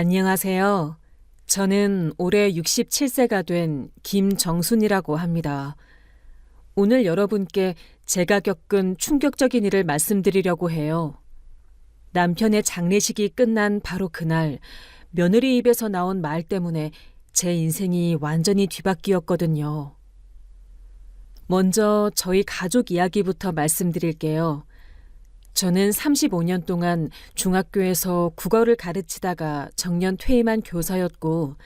안녕하세요. 저는 올해 67세가 된 김정순이라고 합니다. 오늘 여러분께 제가 겪은 충격적인 일을 말씀드리려고 해요. 남편의 장례식이 끝난 바로 그날, 며느리 입에서 나온 말 때문에 제 인생이 완전히 뒤바뀌었거든요. 먼저 저희 가족 이야기부터 말씀드릴게요. 저는 35년 동안 중학교에서 국어를 가르치다가 정년 퇴임한 교사였고,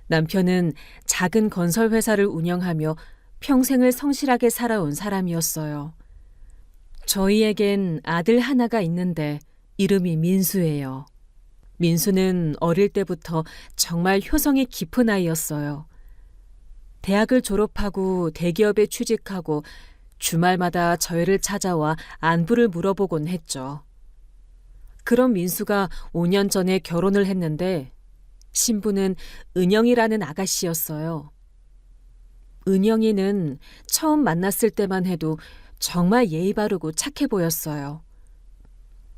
남편은 작은 건설 회사를 운영하며 평생을 성실하게 살아온 사람이었어요. 저희에겐 아들 하나가 있는데 이름이 민수예요. 민수는 어릴 때부터 정말 효성이 깊은 아이였어요. 대학을 졸업하고 대기업에 취직하고 주말마다 저희를 찾아와 안부를 물어보곤 했죠. 그런 민수가 5년 전에 결혼을 했는데 신부는 은영이라는 아가씨였어요. 은영이는 처음 만났을 때만 해도 정말 예의 바르고 착해 보였어요.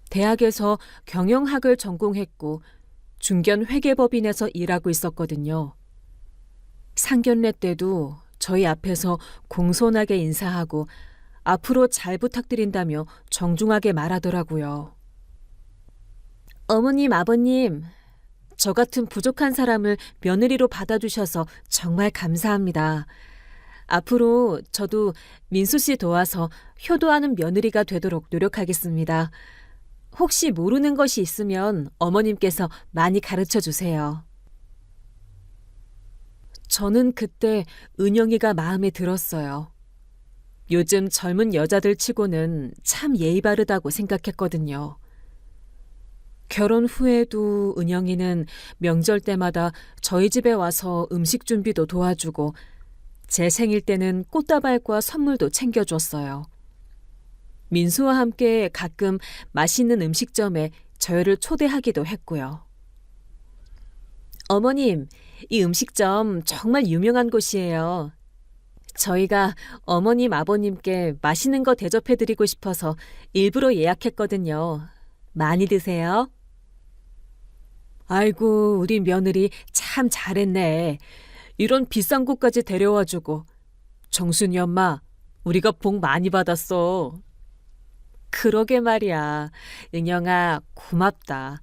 대학에서 경영학을 전공했고 중견 회계법인에서 일하고 있었거든요. 상견례 때도 저희 앞에서 공손하게 인사하고 앞으로 잘 부탁드린다며 정중하게 말하더라고요. 어머님, 아버님, 저 같은 부족한 사람을 며느리로 받아주셔서 정말 감사합니다. 앞으로 저도 민수 씨 도와서 효도하는 며느리가 되도록 노력하겠습니다. 혹시 모르는 것이 있으면 어머님께서 많이 가르쳐 주세요. 저는 그때 은영이가 마음에 들었어요. 요즘 젊은 여자들 치고는 참 예의 바르다고 생각했거든요. 결혼 후에도 은영이는 명절 때마다 저희 집에 와서 음식 준비도 도와주고 제 생일 때는 꽃다발과 선물도 챙겨줬어요. 민수와 함께 가끔 맛있는 음식점에 저희를 초대하기도 했고요. 어머님, 이 음식점 정말 유명한 곳이에요. 저희가 어머님, 아버님께 맛있는 거 대접해드리고 싶어서 일부러 예약했거든요. 많이 드세요. 아이고, 우리 며느리 참 잘했네. 이런 비싼 곳까지 데려와주고. 정순이 엄마, 우리가 복 많이 받았어. 그러게 말이야. 은영아, 고맙다.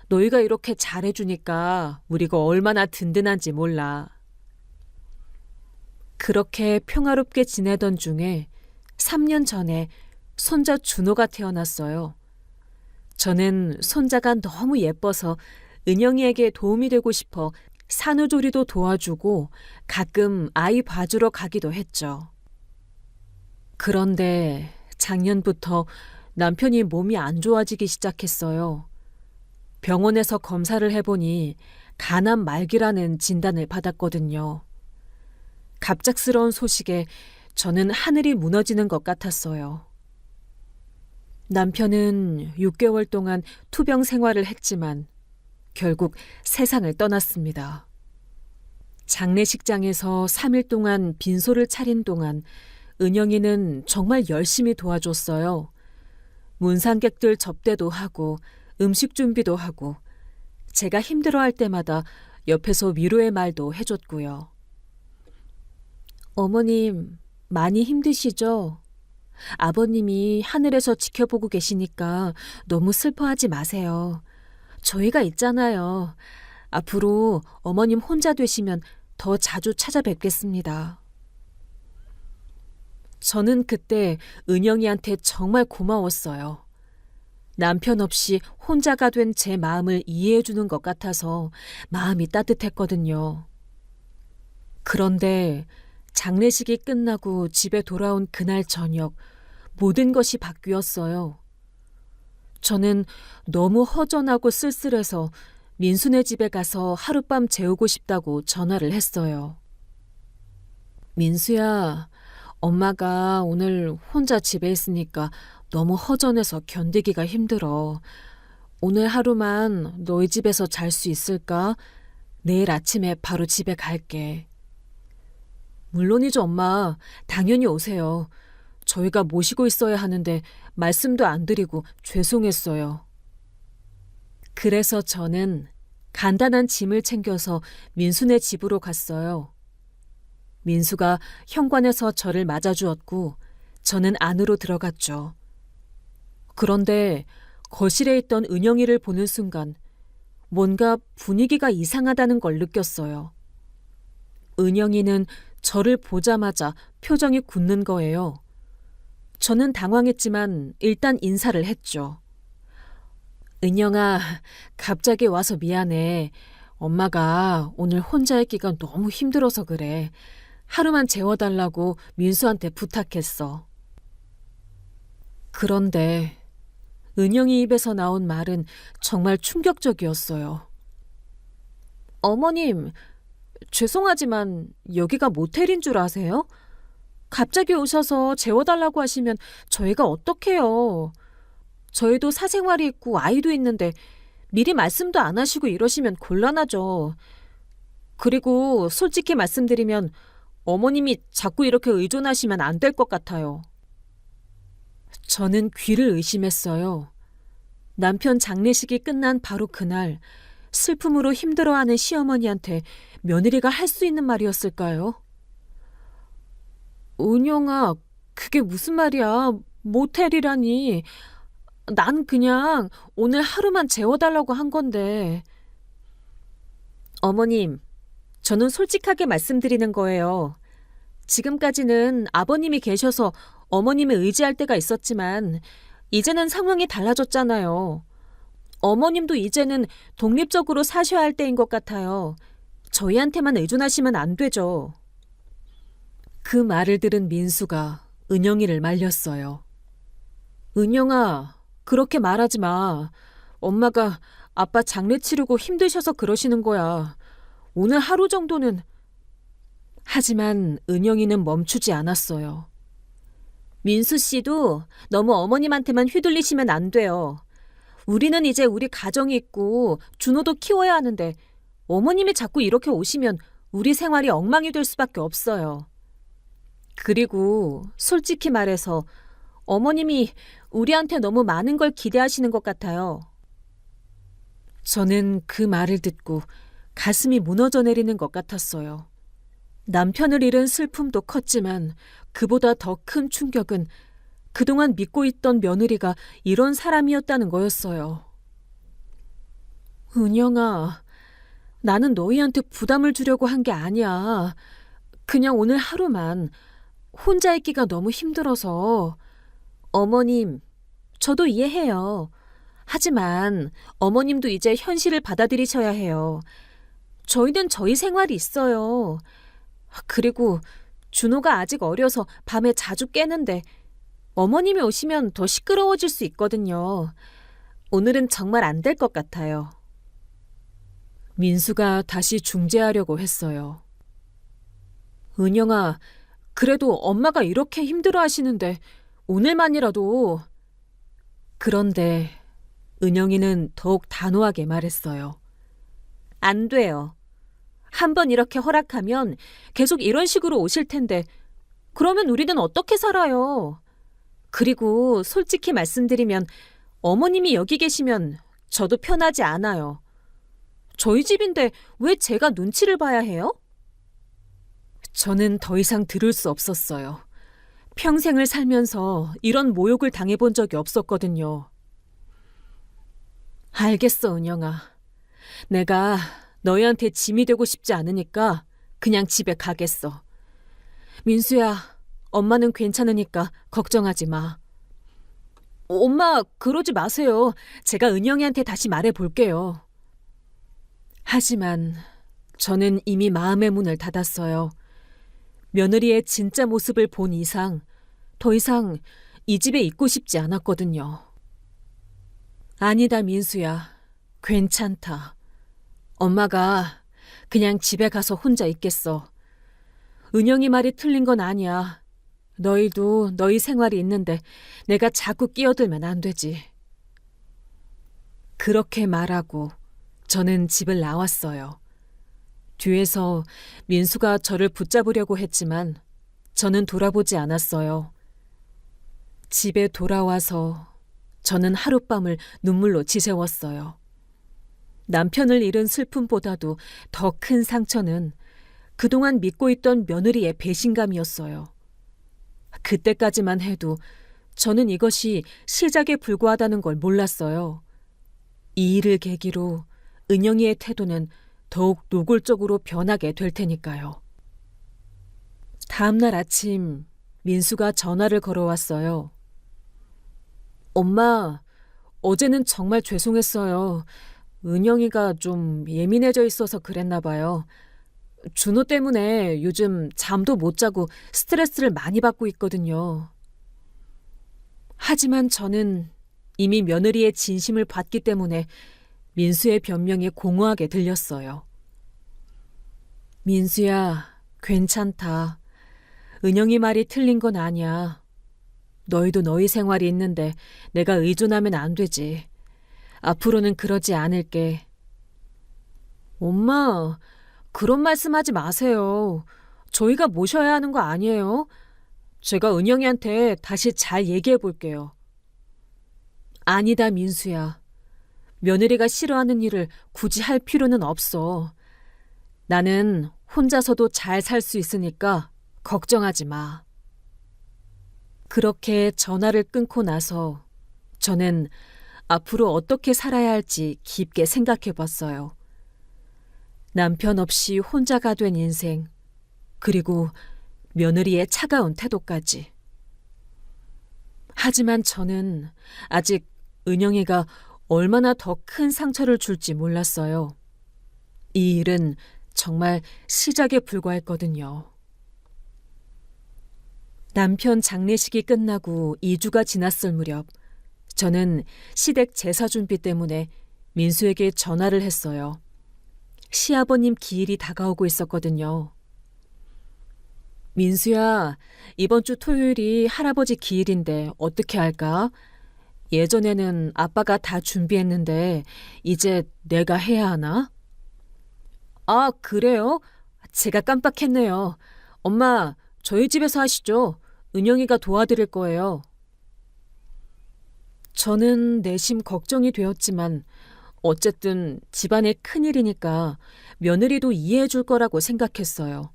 너희가 이렇게 잘해주니까 우리가 얼마나 든든한지 몰라. 그렇게 평화롭게 지내던 중에 3년 전에 손자 준호가 태어났어요. 저는 손자가 너무 예뻐서 은영이에게 도움이 되고 싶어 산후조리도 도와주고 가끔 아이 봐주러 가기도 했죠. 그런데 작년부터 남편이 몸이 안 좋아지기 시작했어요. 병원에서 검사를 해보니 간암 말기라는 진단을 받았거든요. 갑작스러운 소식에 저는 하늘이 무너지는 것 같았어요. 남편은 6개월 동안 투병 생활을 했지만 결국 세상을 떠났습니다. 장례식장에서 3일 동안 빈소를 차린 동안 은영이는 정말 열심히 도와줬어요. 문상객들 접대도 하고 음식 준비도 하고 제가 힘들어할 때마다 옆에서 위로의 말도 해줬고요. 어머님, 많이 힘드시죠? 아버님이 하늘에서 지켜보고 계시니까 너무 슬퍼하지 마세요. 저희가 있잖아요. 앞으로 어머님 혼자 되시면 더 자주 찾아뵙겠습니다. 저는 그때 은영이한테 정말 고마웠어요. 남편 없이 혼자가 된 제 마음을 이해해 주는 것 같아서 마음이 따뜻했거든요. 그런데 장례식이 끝나고 집에 돌아온 그날 저녁 모든 것이 바뀌었어요. 저는 너무 허전하고 쓸쓸해서 민수네 집에 가서 하룻밤 재우고 싶다고 전화를 했어요. 민수야, 엄마가 오늘 혼자 집에 있으니까 너무 허전해서 견디기가 힘들어. 오늘 하루만 너희 집에서 잘 수 있을까? 내일 아침에 바로 집에 갈게. 물론이죠, 엄마. 당연히 오세요. 저희가 모시고 있어야 하는데 말씀도 안 드리고 죄송했어요. 그래서 저는 간단한 짐을 챙겨서 민수네 집으로 갔어요. 민수가 현관에서 저를 맞아주었고 저는 안으로 들어갔죠. 그런데 거실에 있던 은영이를 보는 순간 뭔가 분위기가 이상하다는 걸 느꼈어요. 은영이는 저를 보자마자 표정이 굳는 거예요. 저는 당황했지만 일단 인사를 했죠. 은영아, 갑자기 와서 미안해. 엄마가 오늘 혼자 있기가 너무 힘들어서 그래. 하루만 재워달라고 민수한테 부탁했어. 그런데 은영이 입에서 나온 말은 정말 충격적이었어요. 어머님, 죄송하지만 여기가 모텔인 줄 아세요? 갑자기 오셔서 재워달라고 하시면 저희가 어떡해요. 저희도 사생활이 있고 아이도 있는데 미리 말씀도 안 하시고 이러시면 곤란하죠. 그리고 솔직히 말씀드리면 어머님이 자꾸 이렇게 의존하시면 안 될 것 같아요. 저는 귀를 의심했어요. 남편 장례식이 끝난 바로 그날 슬픔으로 힘들어하는 시어머니한테 며느리가 할 수 있는 말이었을까요? 은영아, 그게 무슨 말이야. 모텔이라니. 난 그냥 오늘 하루만 재워달라고 한 건데. 어머님, 저는 솔직하게 말씀드리는 거예요. 지금까지는 아버님이 계셔서 어머님을 의지할 때가 있었지만 이제는 상황이 달라졌잖아요. 어머님도 이제는 독립적으로 사셔야 할 때인 것 같아요. 저희한테만 의존하시면 안 되죠. 그 말을 들은 민수가 은영이를 말렸어요. 은영아, 그렇게 말하지 마. 엄마가 아빠 장례 치르고 힘드셔서 그러시는 거야. 오늘 하루 정도는. 하지만 은영이는 멈추지 않았어요. 민수 씨도 너무 어머님한테만 휘둘리시면 안 돼요. 우리는 이제 우리 가정이 있고 준호도 키워야 하는데 어머님이 자꾸 이렇게 오시면 우리 생활이 엉망이 될 수밖에 없어요. 그리고 솔직히 말해서 어머님이 우리한테 너무 많은 걸 기대하시는 것 같아요. 저는 그 말을 듣고 가슴이 무너져 내리는 것 같았어요. 남편을 잃은 슬픔도 컸지만 그보다 더 큰 충격은 그동안 믿고 있던 며느리가 이런 사람이었다는 거였어요. 은영아, 나는 너희한테 부담을 주려고 한 게 아니야. 그냥 오늘 하루만 혼자 있기가 너무 힘들어서. 어머님, 저도 이해해요. 하지만 어머님도 이제 현실을 받아들이셔야 해요. 저희는 저희 생활이 있어요. 그리고 준호가 아직 어려서 밤에 자주 깨는데 어머님이 오시면 더 시끄러워질 수 있거든요. 오늘은 정말 안 될 것 같아요. 민수가 다시 중재하려고 했어요. 은영아, 그래도 엄마가 이렇게 힘들어 하시는데 오늘만이라도. 그런데 은영이는 더욱 단호하게 말했어요. 안 돼요. 한번 이렇게 허락하면 계속 이런 식으로 오실 텐데 그러면 우리는 어떻게 살아요? 그리고 솔직히 말씀드리면 어머님이 여기 계시면 저도 편하지 않아요. 저희 집인데 왜 제가 눈치를 봐야 해요? 저는 더 이상 들을 수 없었어요. 평생을 살면서 이런 모욕을 당해본 적이 없었거든요. 알겠어, 은영아. 내가 너희한테 짐이 되고 싶지 않으니까 그냥 집에 가겠어. 민수야, 엄마는 괜찮으니까 걱정하지 마. 엄마, 그러지 마세요. 제가 은영이한테 다시 말해볼게요. 하지만 저는 이미 마음의 문을 닫았어요. 며느리의 진짜 모습을 본 이상 더 이상 이 집에 있고 싶지 않았거든요. 아니다, 민수야. 괜찮다. 엄마가 그냥 집에 가서 혼자 있겠어. 은영이 말이 틀린 건 아니야. 너희도 너희 생활이 있는데 내가 자꾸 끼어들면 안 되지. 그렇게 말하고 저는 집을 나왔어요. 뒤에서 민수가 저를 붙잡으려고 했지만 저는 돌아보지 않았어요. 집에 돌아와서 저는 하룻밤을 눈물로 지새웠어요. 남편을 잃은 슬픔보다도 더 큰 상처는 그동안 믿고 있던 며느리의 배신감이었어요. 그때까지만 해도 저는 이것이 시작에 불과하다는 걸 몰랐어요. 이 일을 계기로 은영이의 태도는 더욱 노골적으로 변하게 될 테니까요. 다음 날 아침 민수가 전화를 걸어왔어요. 엄마, 어제는 정말 죄송했어요. 은영이가 좀 예민해져 있어서 그랬나 봐요. 준호 때문에 요즘 잠도 못 자고 스트레스를 많이 받고 있거든요. 하지만 저는 이미 며느리의 진심을 봤기 때문에 민수의 변명이 공허하게 들렸어요. 민수야, 괜찮다. 은영이 말이 틀린 건 아니야. 너희도 너희 생활이 있는데 내가 의존하면 안 되지. 앞으로는 그러지 않을게. 엄마, 그런 말씀하지 마세요. 저희가 모셔야 하는 거 아니에요? 제가 은영이한테 다시 잘 얘기해 볼게요. 아니다, 민수야. 며느리가 싫어하는 일을 굳이 할 필요는 없어. 나는 혼자서도 잘 살 수 있으니까 걱정하지 마. 그렇게 전화를 끊고 나서 저는 앞으로 어떻게 살아야 할지 깊게 생각해 봤어요. 남편 없이 혼자가 된 인생, 그리고 며느리의 차가운 태도까지. 하지만 저는 아직 은영이가 얼마나 더 큰 상처를 줄지 몰랐어요. 이 일은 정말 시작에 불과했거든요. 남편 장례식이 끝나고 2주가 지났을 무렵 저는 시댁 제사 준비 때문에 민수에게 전화를 했어요. 시아버님 기일이 다가오고 있었거든요. 민수야, 이번 주 토요일이 할아버지 기일인데 어떻게 할까? 예전에는 아빠가 다 준비했는데 이제 내가 해야 하나? 아, 그래요? 제가 깜빡했네요. 엄마, 저희 집에서 하시죠. 은영이가 도와드릴 거예요. 저는 내심 걱정이 되었지만 어쨌든 집안의 큰일이니까 며느리도 이해해 줄 거라고 생각했어요.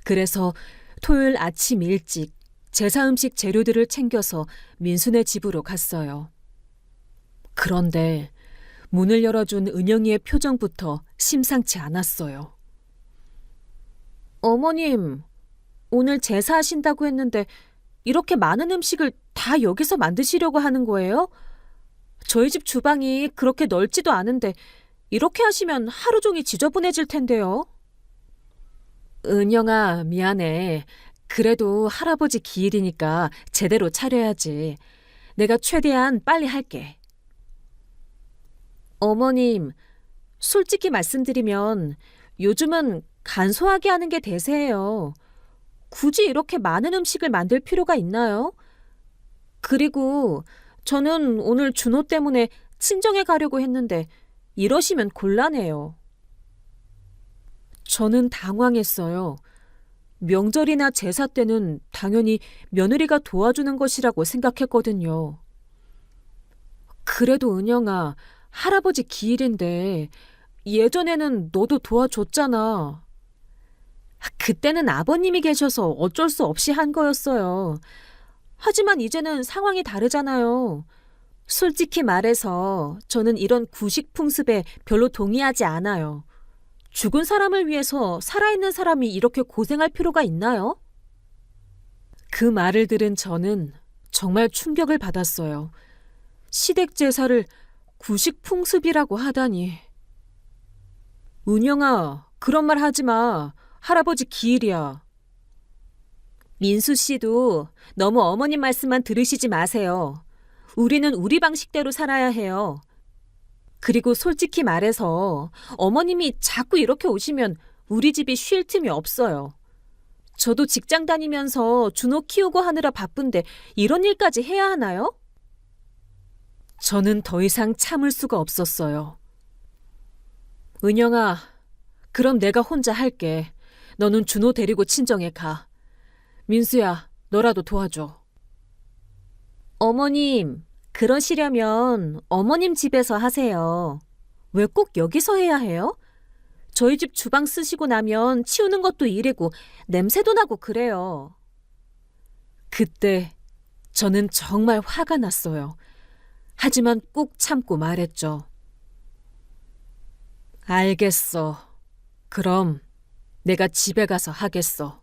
그래서 토요일 아침 일찍 제사 음식 재료들을 챙겨서 민수네 집으로 갔어요. 그런데 문을 열어준 은영이의 표정부터 심상치 않았어요. 어머님, 오늘 제사하신다고 했는데 이렇게 많은 음식을 다 여기서 만드시려고 하는 거예요? 저희 집 주방이 그렇게 넓지도 않은데 이렇게 하시면 하루 종일 지저분해질 텐데요. 은영아, 미안해. 그래도 할아버지 기일이니까 제대로 차려야지. 내가 최대한 빨리 할게. 어머님, 솔직히 말씀드리면 요즘은 간소하게 하는 게 대세예요. 굳이 이렇게 많은 음식을 만들 필요가 있나요? 그리고 저는 오늘 준호 때문에 친정에 가려고 했는데 이러시면 곤란해요. 저는 당황했어요. 명절이나 제사 때는 당연히 며느리가 도와주는 것이라고 생각했거든요. 그래도 은영아, 할아버지 기일인데 예전에는 너도 도와줬잖아. 그때는 아버님이 계셔서 어쩔 수 없이 한 거였어요. 하지만 이제는 상황이 다르잖아요. 솔직히 말해서 저는 이런 구식 풍습에 별로 동의하지 않아요. 죽은 사람을 위해서 살아있는 사람이 이렇게 고생할 필요가 있나요? 그 말을 들은 저는 정말 충격을 받았어요. 시댁 제사를 구식 풍습이라고 하다니. 은영아, 그런 말 하지 마. 할아버지 기일이야. 민수 씨도 너무 어머님 말씀만 들으시지 마세요. 우리는 우리 방식대로 살아야 해요. 그리고 솔직히 말해서 어머님이 자꾸 이렇게 오시면 우리 집이 쉴 틈이 없어요. 저도 직장 다니면서 준호 키우고 하느라 바쁜데 이런 일까지 해야 하나요? 저는 더 이상 참을 수가 없었어요. 은영아, 그럼 내가 혼자 할게. 너는 준호 데리고 친정에 가. 민수야, 너라도 도와줘. 어머님, 그러시려면 어머님 집에서 하세요. 왜 꼭 여기서 해야 해요? 저희 집 주방 쓰시고 나면 치우는 것도 일이고 냄새도 나고 그래요. 그때 저는 정말 화가 났어요. 하지만 꾹 참고 말했죠. 알겠어. 그럼 내가 집에 가서 하겠어.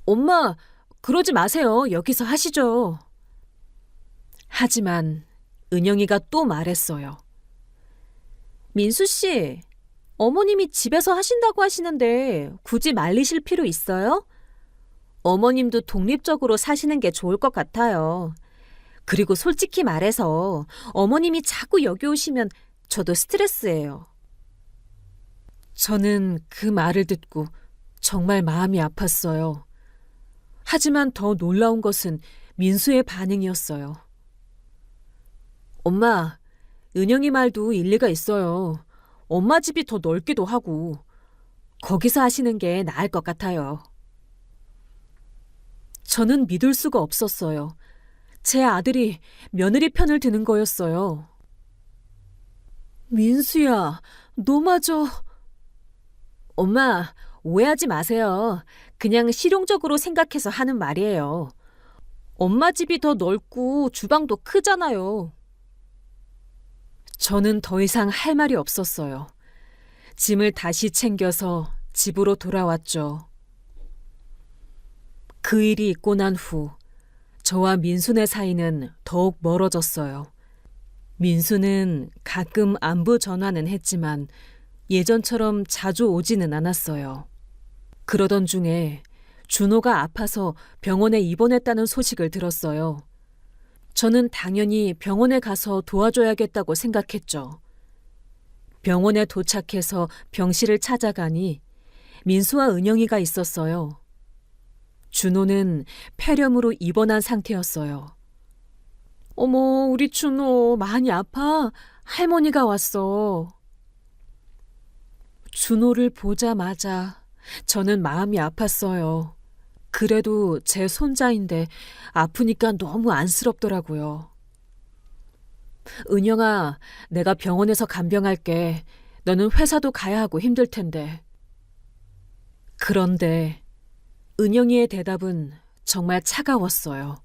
엄마, 그러지 마세요. 여기서 하시죠. 하지만 은영이가 또 말했어요. 민수 씨, 어머님이 집에서 하신다고 하시는데 굳이 말리실 필요 있어요? 어머님도 독립적으로 사시는 게 좋을 것 같아요. 그리고 솔직히 말해서 어머님이 자꾸 여기 오시면 저도 스트레스예요. 저는 그 말을 듣고 정말 마음이 아팠어요. 하지만 더 놀라운 것은 민수의 반응이었어요. 엄마, 은영이 말도 일리가 있어요. 엄마 집이 더 넓기도 하고 거기서 하시는 게 나을 것 같아요. 저는 믿을 수가 없었어요. 제 아들이 며느리 편을 드는 거였어요. 민수야, 너마저... 엄마, 오해하지 마세요. 그냥 실용적으로 생각해서 하는 말이에요. 엄마 집이 더 넓고 주방도 크잖아요. 저는 더 이상 할 말이 없었어요. 짐을 다시 챙겨서 집으로 돌아왔죠. 그 일이 있고 난 후 저와 민수네 사이는 더욱 멀어졌어요. 민수는 가끔 안부 전화는 했지만 예전처럼 자주 오지는 않았어요. 그러던 중에 준호가 아파서 병원에 입원했다는 소식을 들었어요. 저는 당연히 병원에 가서 도와줘야겠다고 생각했죠. 병원에 도착해서 병실을 찾아가니 민수와 은영이가 있었어요. 준호는 폐렴으로 입원한 상태였어요. 어머, 우리 준호 많이 아파? 할머니가 왔어. 준호를 보자마자 저는 마음이 아팠어요. 그래도 제 손자인데 아프니까 너무 안쓰럽더라고요. 은영아, 내가 병원에서 간병할게. 너는 회사도 가야 하고 힘들 텐데. 그런데 은영이의 대답은 정말 차가웠어요.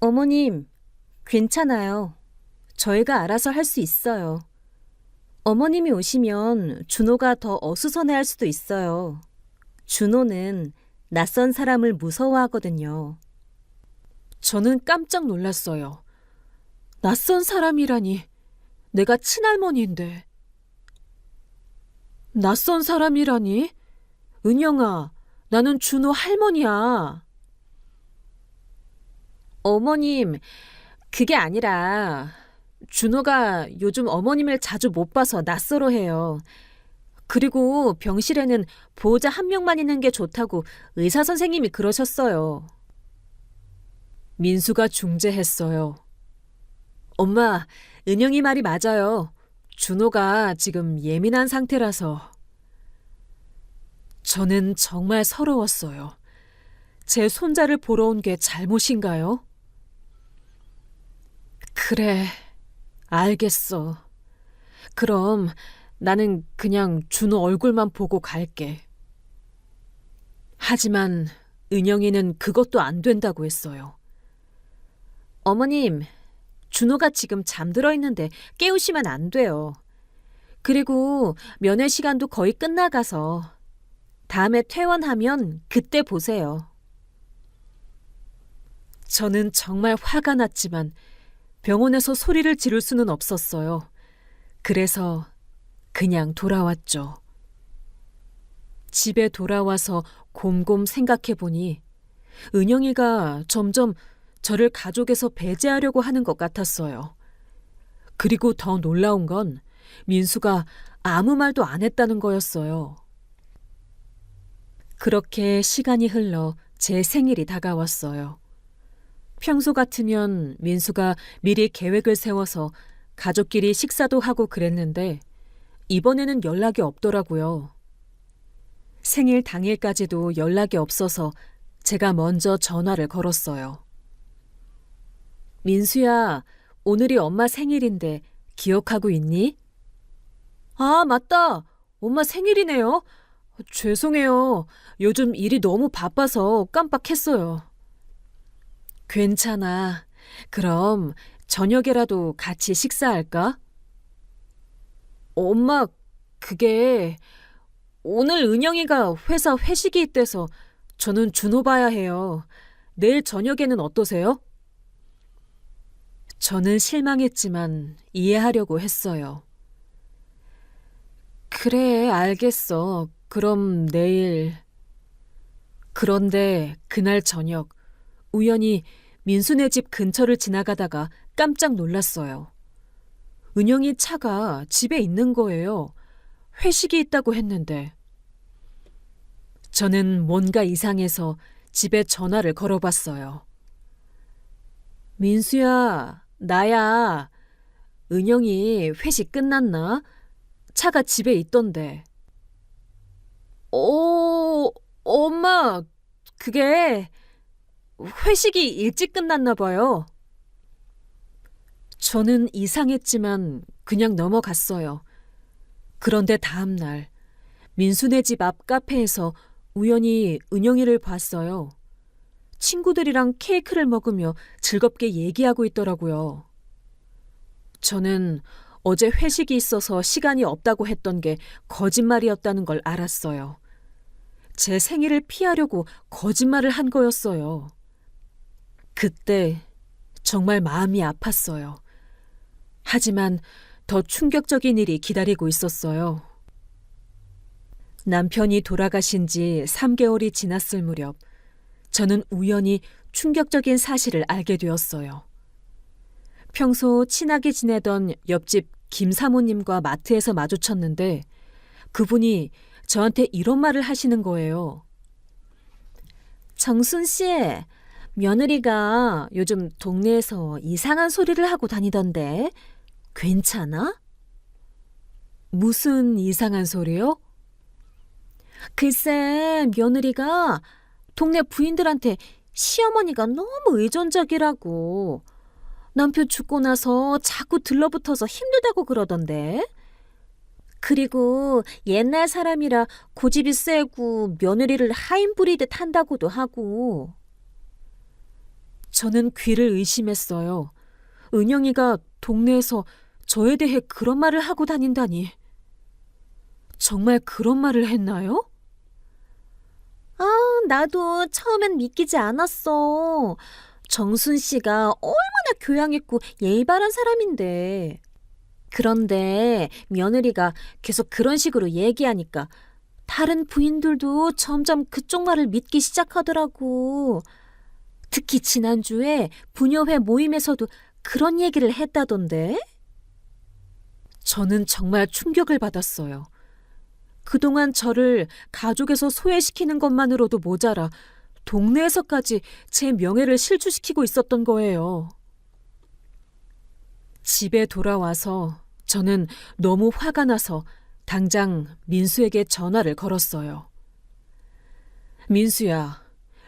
어머님, 괜찮아요. 저희가 알아서 할 수 있어요. 어머님이 오시면 준호가 더 어수선해할 수도 있어요. 준호는 낯선 사람을 무서워하거든요. 저는 깜짝 놀랐어요. 낯선 사람이라니, 내가 친할머니인데. 낯선 사람이라니? 은영아, 나는 준호 할머니야. 어머님, 그게 아니라 준호가 요즘 어머님을 자주 못 봐서 낯설어해요. 그리고 병실에는 보호자 한 명만 있는 게 좋다고 의사 선생님이 그러셨어요. 민수가 중재했어요. 엄마, 은영이 말이 맞아요. 준호가 지금 예민한 상태라서. 저는 정말 서러웠어요. 제 손자를 보러 온 게 잘못인가요? 그래, 알겠어. 그럼 나는 그냥 준호 얼굴만 보고 갈게. 하지만 은영이는 그것도 안 된다고 했어요. 어머님, 준호가 지금 잠들어 있는데 깨우시면 안 돼요. 그리고 면회 시간도 거의 끝나가서 다음에 퇴원하면 그때 보세요. 저는 정말 화가 났지만 병원에서 소리를 지를 수는 없었어요. 그래서 그냥 돌아왔죠. 집에 돌아와서 곰곰 생각해 보니 은영이가 점점 저를 가족에서 배제하려고 하는 것 같았어요. 그리고 더 놀라운 건 민수가 아무 말도 안 했다는 거였어요. 그렇게 시간이 흘러 제 생일이 다가왔어요. 평소 같으면 민수가 미리 계획을 세워서 가족끼리 식사도 하고 그랬는데 이번에는 연락이 없더라고요. 생일 당일까지도 연락이 없어서 제가 먼저 전화를 걸었어요. 민수야, 오늘이 엄마 생일인데 기억하고 있니? 아, 맞다. 엄마 생일이네요. 죄송해요. 요즘 일이 너무 바빠서 깜빡했어요. 괜찮아. 그럼 저녁에라도 같이 식사할까? 엄마, 그게 오늘 은영이가 회사 회식이 있대서 저는 준호 봐야 해요. 내일 저녁에는 어떠세요? 저는 실망했지만 이해하려고 했어요. 그래, 알겠어. 그럼 내일. 그런데 그날 저녁, 우연히 민수네 집 근처를 지나가다가 깜짝 놀랐어요. 은영이 차가 집에 있는 거예요. 회식이 있다고 했는데. 저는 뭔가 이상해서 집에 전화를 걸어봤어요. 민수야, 나야. 은영이 회식 끝났나? 차가 집에 있던데. 엄마, 그게 회식이 일찍 끝났나 봐요. 저는 이상했지만 그냥 넘어갔어요. 그런데 다음 날 민수네 집 앞 카페에서 우연히 은영이를 봤어요. 친구들이랑 케이크를 먹으며 즐겁게 얘기하고 있더라고요. 저는 어제 회식이 있어서 시간이 없다고 했던 게 거짓말이었다는 걸 알았어요. 제 생일을 피하려고 거짓말을 한 거였어요. 그때 정말 마음이 아팠어요. 하지만 더 충격적인 일이 기다리고 있었어요. 남편이 돌아가신 지 3개월이 지났을 무렵, 저는 우연히 충격적인 사실을 알게 되었어요. 평소 친하게 지내던 옆집 김 사모님과 마트에서 마주쳤는데 그분이 저한테 이런 말을 하시는 거예요. 정순 씨, 며느리가 요즘 동네에서 이상한 소리를 하고 다니던데 괜찮아? 무슨 이상한 소리요? 글쎄, 며느리가 동네 부인들한테 시어머니가 너무 의존적이라고. 남편 죽고 나서 자꾸 들러붙어서 힘들다고 그러던데. 그리고 옛날 사람이라 고집이 세고 며느리를 하인 부리듯 한다고도 하고. 저는 귀를 의심했어요. 은영이가 동네에서 저에 대해 그런 말을 하고 다닌다니. 정말 그런 말을 했나요? 아, 나도 처음엔 믿기지 않았어. 정순 씨가 얼마나 교양 있고 예의 바른 사람인데. 그런데 며느리가 계속 그런 식으로 얘기하니까 다른 부인들도 점점 그쪽 말을 믿기 시작하더라고. 특히 지난주에 부녀회 모임에서도 그런 얘기를 했다던데. 저는 정말 충격을 받았어요. 그동안 저를 가족에서 소외시키는 것만으로도 모자라 동네에서까지 제 명예를 실추시키고 있었던 거예요. 집에 돌아와서 저는 너무 화가 나서 당장 민수에게 전화를 걸었어요. 민수야,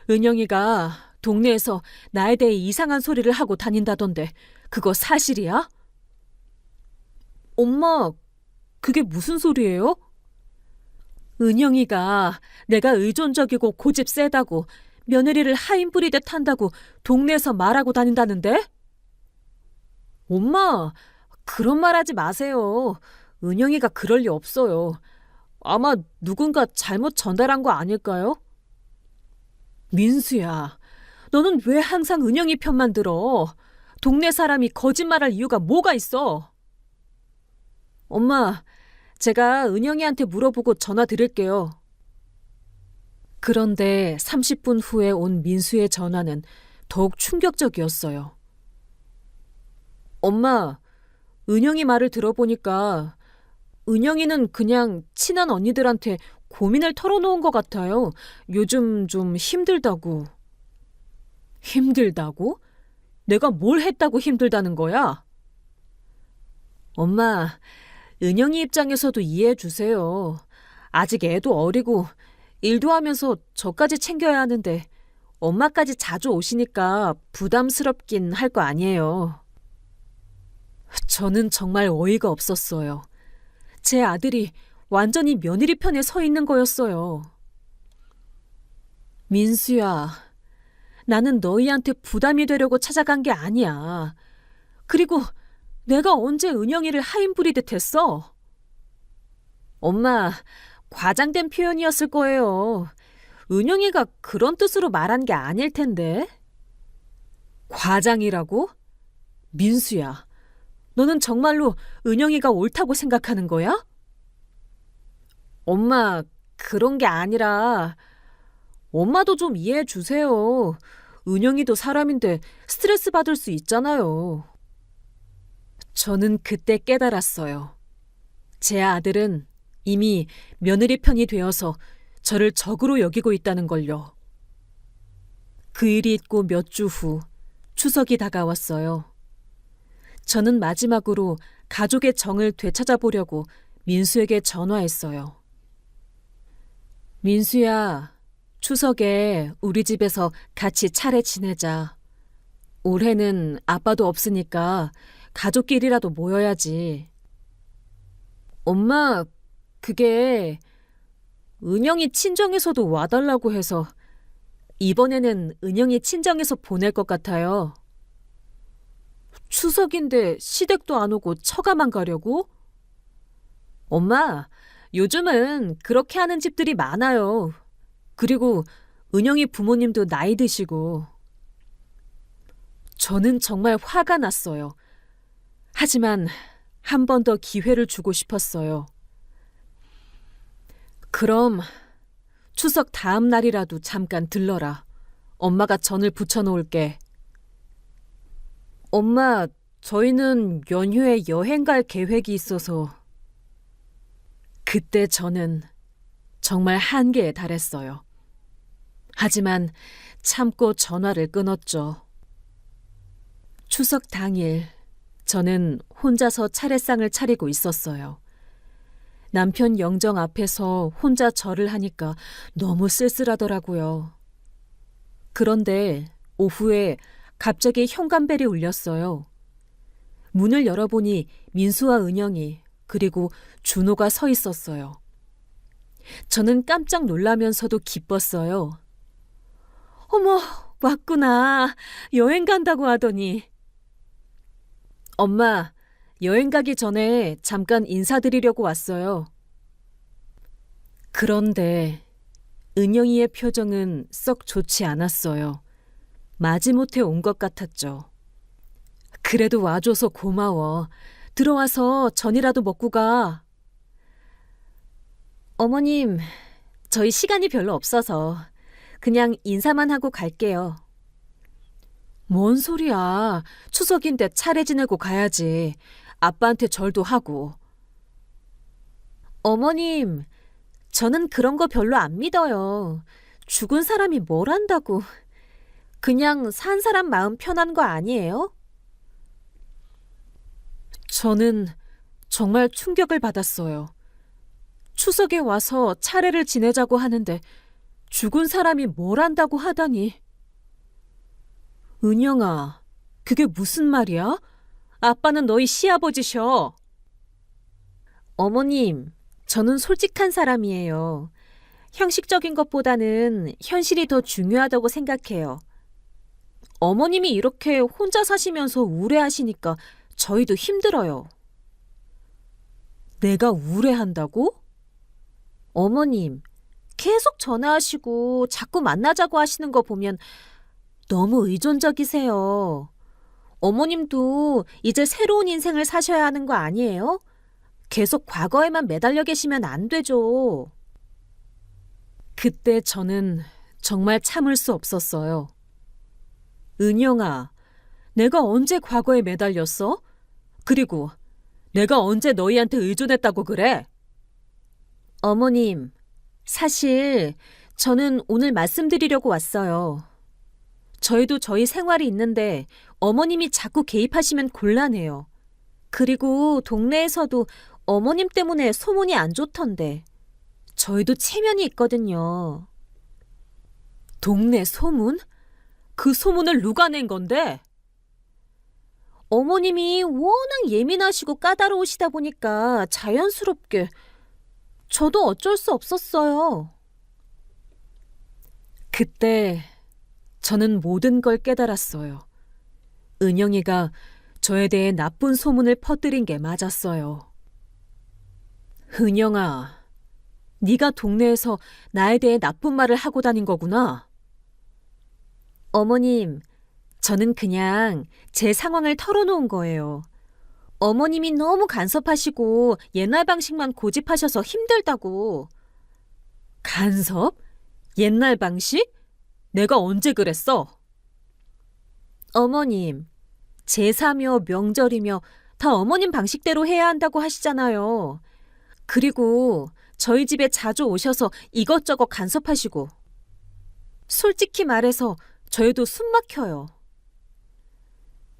은영이가 동네에서 나에 대해 이상한 소리를 하고 다닌다던데 그거 사실이야? 엄마, 그게 무슨 소리예요? 은영이가 내가 의존적이고 고집 세다고 며느리를 하인 부리듯 한다고 동네에서 말하고 다닌다는데? 엄마, 그런 말 하지 마세요. 은영이가 그럴 리 없어요. 아마 누군가 잘못 전달한 거 아닐까요? 민수야, 너는 왜 항상 은영이 편만 들어? 동네 사람이 거짓말할 이유가 뭐가 있어? 엄마, 제가 은영이한테 물어보고 전화 드릴게요. 그런데 30분 후에 온 민수의 전화는 더욱 충격적이었어요. 엄마, 은영이 말을 들어보니까 은영이는 그냥 친한 언니들한테 고민을 털어놓은 것 같아요. 요즘 좀 힘들다고. 힘들다고? 내가 뭘 했다고 힘들다는 거야? 엄마, 은영이 입장에서도 이해해 주세요. 아직 애도 어리고 일도 하면서 저까지 챙겨야 하는데 엄마까지 자주 오시니까 부담스럽긴 할 거 아니에요. 저는 정말 어이가 없었어요. 제 아들이 완전히 며느리 편에 서 있는 거였어요. 민수야, 나는 너희한테 부담이 되려고 찾아간 게 아니야. 그리고 내가 언제 은영이를 하인 부리듯 했어? 엄마, 과장된 표현이었을 거예요. 은영이가 그런 뜻으로 말한 게 아닐 텐데. 과장이라고? 민수야, 너는 정말로 은영이가 옳다고 생각하는 거야? 엄마, 그런 게 아니라 엄마도 좀 이해해 주세요. 은영이도 사람인데 스트레스 받을 수 있잖아요. 저는 그때 깨달았어요. 제 아들은 이미 며느리 편이 되어서 저를 적으로 여기고 있다는 걸요. 그 일이 있고 몇 주 후 추석이 다가왔어요. 저는 마지막으로 가족의 정을 되찾아보려고 민수에게 전화했어요. 민수야, 추석에 우리 집에서 같이 차례 지내자. 올해는 아빠도 없으니까 가족끼리라도 모여야지. 엄마, 그게 은영이 친정에서도 와달라고 해서 이번에는 은영이 친정에서 보낼 것 같아요. 추석인데 시댁도 안 오고 처가만 가려고? 엄마, 요즘은 그렇게 하는 집들이 많아요. 그리고 은영이 부모님도 나이 드시고. 저는 정말 화가 났어요. 하지만 한 번 더 기회를 주고 싶었어요. 그럼 추석 다음 날이라도 잠깐 들러라. 엄마가 전을 부쳐놓을게. 엄마, 저희는 연휴에 여행 갈 계획이 있어서. 그때 저는 정말 한계에 달했어요. 하지만 참고 전화를 끊었죠. 추석 당일 저는 혼자서 차례상을 차리고 있었어요. 남편 영정 앞에서 혼자 절을 하니까 너무 쓸쓸하더라고요. 그런데 오후에 갑자기 현관벨이 울렸어요. 문을 열어보니 민수와 은영이 그리고 준호가 서 있었어요. 저는 깜짝 놀라면서도 기뻤어요. 어머, 왔구나. 여행 간다고 하더니. 엄마, 여행 가기 전에 잠깐 인사드리려고 왔어요. 그런데 은영이의 표정은 썩 좋지 않았어요. 마지못해 온 것 같았죠. 그래도 와줘서 고마워. 들어와서 전이라도 먹고 가. 어머님, 저희 시간이 별로 없어서 그냥 인사만 하고 갈게요. 뭔 소리야. 추석인데 차례 지내고 가야지. 아빠한테 절도 하고. 어머님, 저는 그런 거 별로 안 믿어요. 죽은 사람이 뭘 안다고. 그냥 산 사람 마음 편한 거 아니에요? 저는 정말 충격을 받았어요. 추석에 와서 차례를 지내자고 하는데 죽은 사람이 뭘 안다고 하다니. 은영아, 그게 무슨 말이야? 아빠는 너희 시아버지셔. 어머님, 저는 솔직한 사람이에요. 형식적인 것보다는 현실이 더 중요하다고 생각해요. 어머님이 이렇게 혼자 사시면서 우울해하시니까 저희도 힘들어요. 내가 우울해한다고? 어머님, 계속 전화하시고 자꾸 만나자고 하시는 거 보면 너무 의존적이세요. 어머님도 이제 새로운 인생을 사셔야 하는 거 아니에요? 계속 과거에만 매달려 계시면 안 되죠. 그때 저는 정말 참을 수 없었어요. 은영아, 내가 언제 과거에 매달렸어? 그리고 내가 언제 너희한테 의존했다고 그래? 어머님, 사실 저는 오늘 말씀드리려고 왔어요. 저희도 저희 생활이 있는데 어머님이 자꾸 개입하시면 곤란해요. 그리고 동네에서도 어머님 때문에 소문이 안 좋던데 저희도 체면이 있거든요. 동네 소문? 그 소문을 누가 낸 건데? 어머님이 워낙 예민하시고 까다로우시다 보니까 자연스럽게 저도 어쩔 수 없었어요. 그때 저는 모든 걸 깨달았어요. 은영이가 저에 대해 나쁜 소문을 퍼뜨린 게 맞았어요. 은영아, 네가 동네에서 나에 대해 나쁜 말을 하고 다닌 거구나. 어머님, 저는 그냥 제 상황을 털어놓은 거예요. 어머님이 너무 간섭하시고 옛날 방식만 고집하셔서 힘들다고. 간섭? 옛날 방식? 내가 언제 그랬어? 어머님, 제사며 명절이며 다 어머님 방식대로 해야 한다고 하시잖아요. 그리고 저희 집에 자주 오셔서 이것저것 간섭하시고. 솔직히 말해서 저희도 숨 막혀요.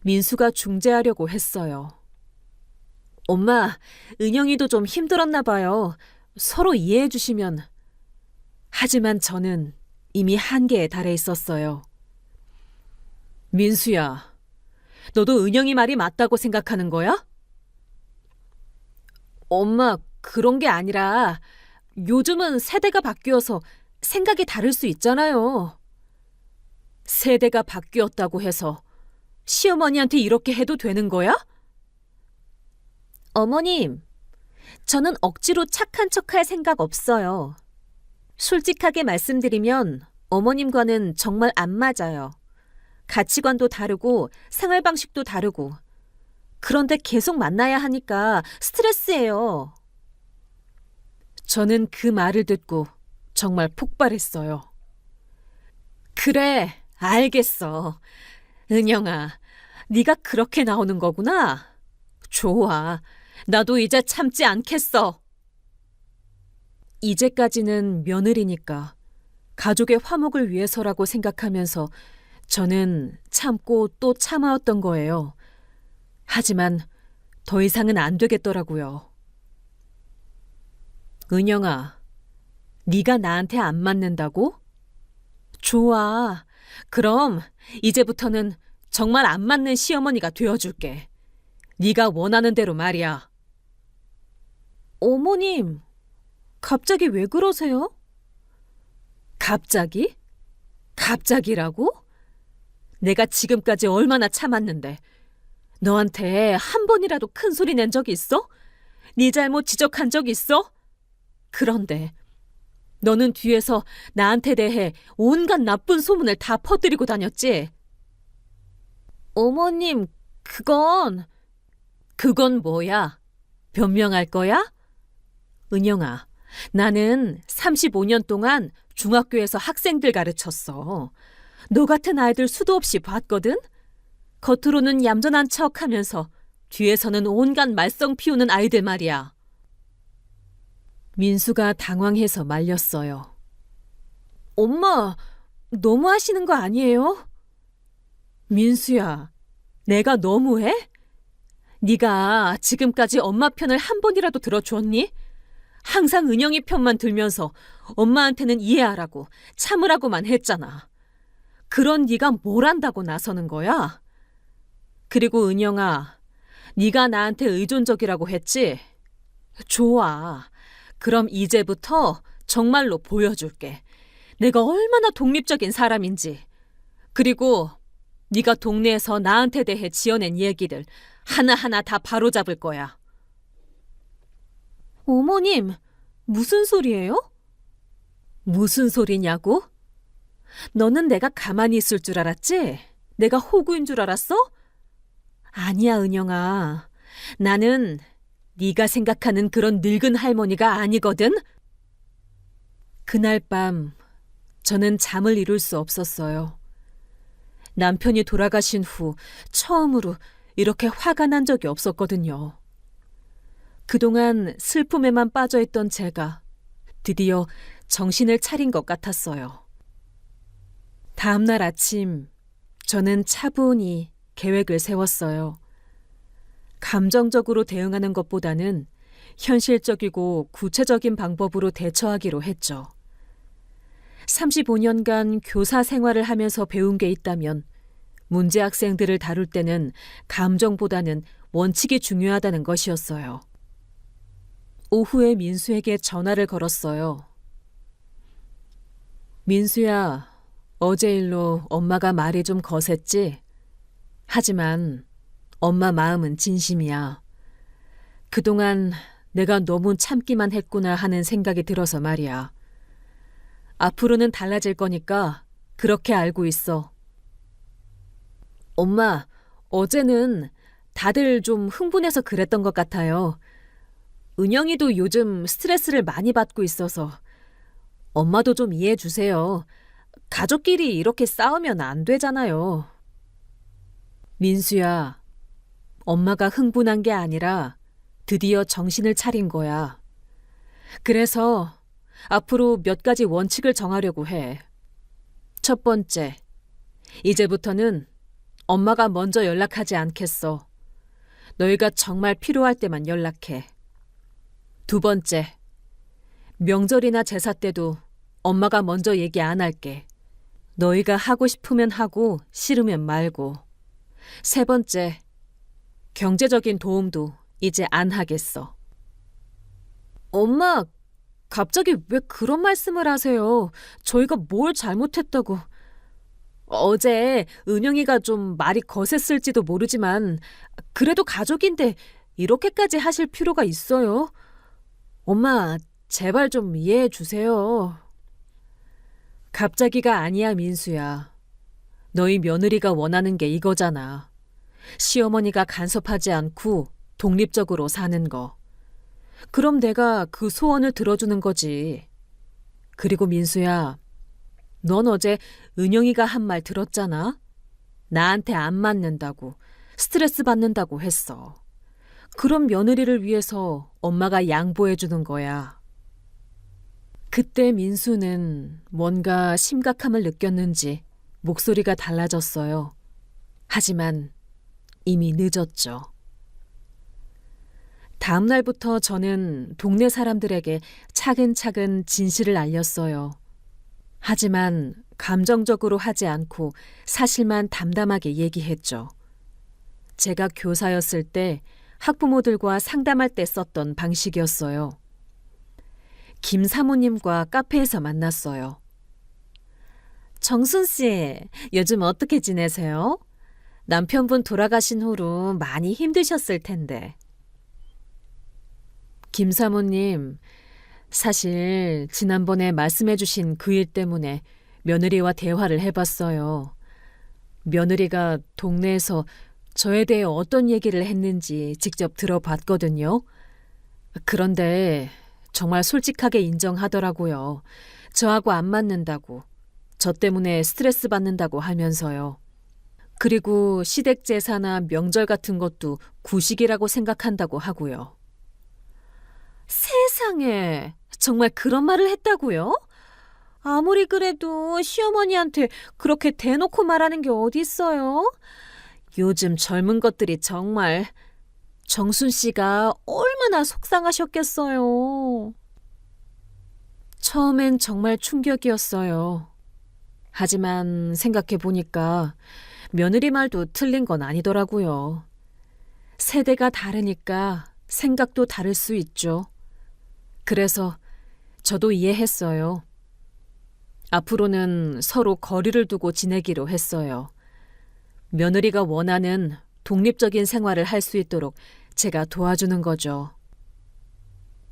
민수가 중재하려고 했어요. 엄마, 은영이도 좀 힘들었나 봐요. 서로 이해해 주시면. 하지만 저는 이미 한계에 달해 있었어요. 민수야, 너도 은영이 말이 맞다고 생각하는 거야? 엄마, 그런 게 아니라 요즘은 세대가 바뀌어서 생각이 다를 수 있잖아요. 세대가 바뀌었다고 해서 시어머니한테 이렇게 해도 되는 거야? 어머님, 저는 억지로 착한 척할 생각 없어요. 솔직하게 말씀드리면 어머님과는 정말 안 맞아요. 가치관도 다르고 생활 방식도 다르고. 그런데 계속 만나야 하니까 스트레스예요. 저는 그 말을 듣고 정말 폭발했어요. 그래, 알겠어. 은영아, 네가 그렇게 나오는 거구나. 좋아, 나도 이제 참지 않겠어. 이제까지는 며느리니까 가족의 화목을 위해서라고 생각하면서 저는 참고 또 참아왔던 거예요. 하지만 더 이상은 안 되겠더라고요. 은영아, 네가 나한테 안 맞는다고? 좋아. 그럼 이제부터는 정말 안 맞는 시어머니가 되어줄게. 네가 원하는 대로 말이야. 어머님, 갑자기 왜 그러세요? 갑자기? 갑자기라고? 내가 지금까지 얼마나 참았는데 너한테 한 번이라도 큰 소리 낸 적 있어? 네 잘못 지적한 적 있어? 그런데 너는 뒤에서 나한테 대해 온갖 나쁜 소문을 다 퍼뜨리고 다녔지? 어머님, 그건 뭐야? 변명할 거야? 은영아, 나는 35년 동안 중학교에서 학생들 가르쳤어. 너 같은 아이들 수도 없이 봤거든? 겉으로는 얌전한 척하면서 뒤에서는 온갖 말썽 피우는 아이들 말이야. 민수가 당황해서 말렸어요. 엄마, 너무하시는 거 아니에요? 민수야, 내가 너무해? 네가 지금까지 엄마 편을 한 번이라도 들어줬니? 항상 은영이 편만 들면서 엄마한테는 이해하라고 참으라고만 했잖아. 그런 네가 뭘 안다고 나서는 거야? 그리고 은영아, 네가 나한테 의존적이라고 했지? 좋아. 그럼 이제부터 정말로 보여줄게. 내가 얼마나 독립적인 사람인지. 그리고 네가 동네에서 나한테 대해 지어낸 얘기들 하나하나 다 바로잡을 거야. 어머님, 무슨 소리예요? 무슨 소리냐고? 너는 내가 가만히 있을 줄 알았지? 내가 호구인 줄 알았어? 아니야, 은영아. 나는 네가 생각하는 그런 늙은 할머니가 아니거든. 그날 밤 저는 잠을 이룰 수 없었어요. 남편이 돌아가신 후 처음으로 이렇게 화가 난 적이 없었거든요. 그동안 슬픔에만 빠져있던 제가 드디어 정신을 차린 것 같았어요. 다음 날 아침 저는 차분히 계획을 세웠어요. 감정적으로 대응하는 것보다는 현실적이고 구체적인 방법으로 대처하기로 했죠. 35년간 교사 생활을 하면서 배운 게 있다면 문제 학생들을 다룰 때는 감정보다는 원칙이 중요하다는 것이었어요. 오후에 민수에게 전화를 걸었어요. 민수야, 어제 일로 엄마가 말이 좀 거셌지? 하지만 엄마 마음은 진심이야. 그동안 내가 너무 참기만 했구나 하는 생각이 들어서 말이야. 앞으로는 달라질 거니까 그렇게 알고 있어. 엄마, 어제는 다들 좀 흥분해서 그랬던 것 같아요. 은영이도 요즘 스트레스를 많이 받고 있어서 엄마도 좀 이해해 주세요. 가족끼리 이렇게 싸우면 안 되잖아요. 민수야, 엄마가 흥분한 게 아니라 드디어 정신을 차린 거야. 그래서 앞으로 몇 가지 원칙을 정하려고 해. 첫 번째, 이제부터는 엄마가 먼저 연락하지 않겠어. 너희가 정말 필요할 때만 연락해. 두 번째, 명절이나 제사 때도 엄마가 먼저 얘기 안 할게. 너희가 하고 싶으면 하고 싫으면 말고. 세 번째, 경제적인 도움도 이제 안 하겠어. 엄마, 갑자기 왜 그런 말씀을 하세요? 저희가 뭘 잘못했다고. 어제 은영이가 좀 말이 거셌을지도 모르지만 그래도 가족인데 이렇게까지 하실 필요가 있어요? 엄마, 제발 좀 이해해 주세요. 갑자기가 아니야, 민수야. 너희 며느리가 원하는 게 이거잖아. 시어머니가 간섭하지 않고 독립적으로 사는 거. 그럼 내가 그 소원을 들어주는 거지. 그리고 민수야, 넌 어제 은영이가 한 말 들었잖아? 나한테 안 맞는다고, 스트레스 받는다고 했어. 그럼 며느리를 위해서 엄마가 양보해 주는 거야. 그때 민수는 뭔가 심각함을 느꼈는지 목소리가 달라졌어요. 하지만 이미 늦었죠. 다음 날부터 저는 동네 사람들에게 차근차근 진실을 알렸어요. 하지만 감정적으로 하지 않고 사실만 담담하게 얘기했죠. 제가 교사였을 때 학부모들과 상담할 때 썼던 방식이었어요. 김 사모님과 카페에서 만났어요. 정순 씨, 요즘 어떻게 지내세요? 남편분 돌아가신 후로 많이 힘드셨을 텐데. 김 사모님, 사실 지난번에 말씀해 주신 그 일 때문에 며느리와 대화를 해봤어요. 며느리가 동네에서 저에 대해 어떤 얘기를 했는지 직접 들어봤거든요. 그런데 정말 솔직하게 인정하더라고요. 저하고 안 맞는다고, 저 때문에 스트레스 받는다고 하면서요. 그리고 시댁 제사나 명절 같은 것도 구식이라고 생각한다고 하고요. 세상에, 정말 그런 말을 했다고요? 아무리 그래도 시어머니한테 그렇게 대놓고 말하는 게 어디 있어요? 요즘 젊은 것들이 정말. 정순 씨가 얼마나 속상하셨겠어요. 처음엔 정말 충격이었어요. 하지만 생각해 보니까 며느리 말도 틀린 건 아니더라고요. 세대가 다르니까 생각도 다를 수 있죠. 그래서 저도 이해했어요. 앞으로는 서로 거리를 두고 지내기로 했어요. 며느리가 원하는 독립적인 생활을 할 수 있도록 제가 도와주는 거죠.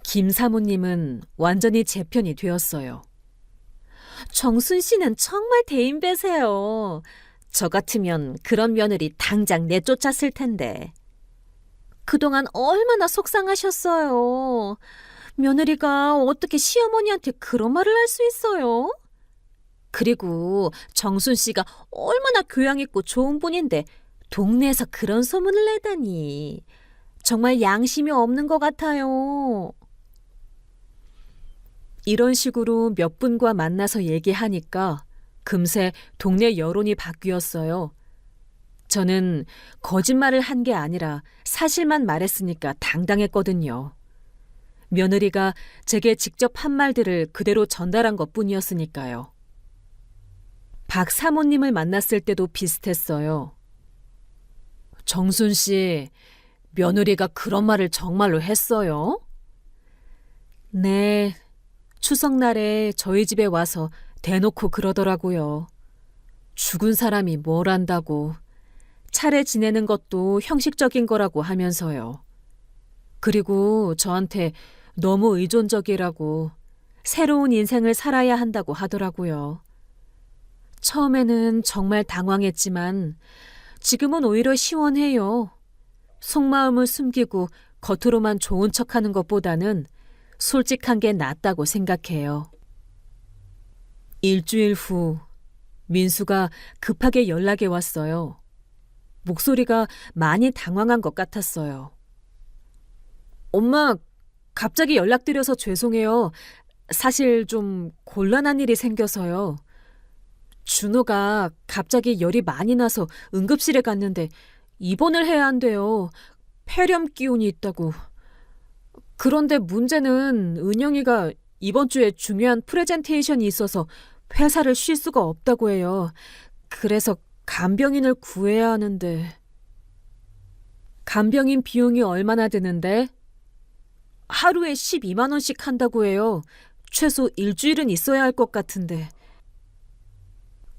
김 사모님은 완전히 제 편이 되었어요. 정순 씨는 정말 대인배세요. 저 같으면 그런 며느리 당장 내쫓았을 텐데. 그동안 얼마나 속상하셨어요. 며느리가 어떻게 시어머니한테 그런 말을 할 수 있어요? 그리고 정순 씨가 얼마나 교양 있고 좋은 분인데 동네에서 그런 소문을 내다니. 정말 양심이 없는 것 같아요. 이런 식으로 몇 분과 만나서 얘기하니까 금세 동네 여론이 바뀌었어요. 저는 거짓말을 한 게 아니라 사실만 말했으니까 당당했거든요. 며느리가 제게 직접 한 말들을 그대로 전달한 것뿐이었으니까요. 박 사모님을 만났을 때도 비슷했어요. 정순 씨, 며느리가 그런 말을 정말로 했어요? 네, 추석날에 저희 집에 와서 대놓고 그러더라고요. 죽은 사람이 뭘 안다고. 차례 지내는 것도 형식적인 거라고 하면서요. 그리고 저한테 너무 의존적이라고 새로운 인생을 살아야 한다고 하더라고요. 처음에는 정말 당황했지만 지금은 오히려 시원해요. 속마음을 숨기고 겉으로만 좋은 척하는 것보다는 솔직한 게 낫다고 생각해요. 일주일 후 민수가 급하게 연락이 왔어요. 목소리가 많이 당황한 것 같았어요. 엄마, 갑자기 연락드려서 죄송해요. 사실 좀 곤란한 일이 생겨서요. 준호가 갑자기 열이 많이 나서 응급실에 갔는데 입원을 해야 한대요. 폐렴 기운이 있다고. 그런데 문제는 은영이가 이번 주에 중요한 프레젠테이션이 있어서 회사를 쉴 수가 없다고 해요. 그래서 간병인을 구해야 하는데. 간병인 비용이 얼마나 드는데? 하루에 12만 원씩 한다고 해요. 최소 일주일은 있어야 할 것 같은데.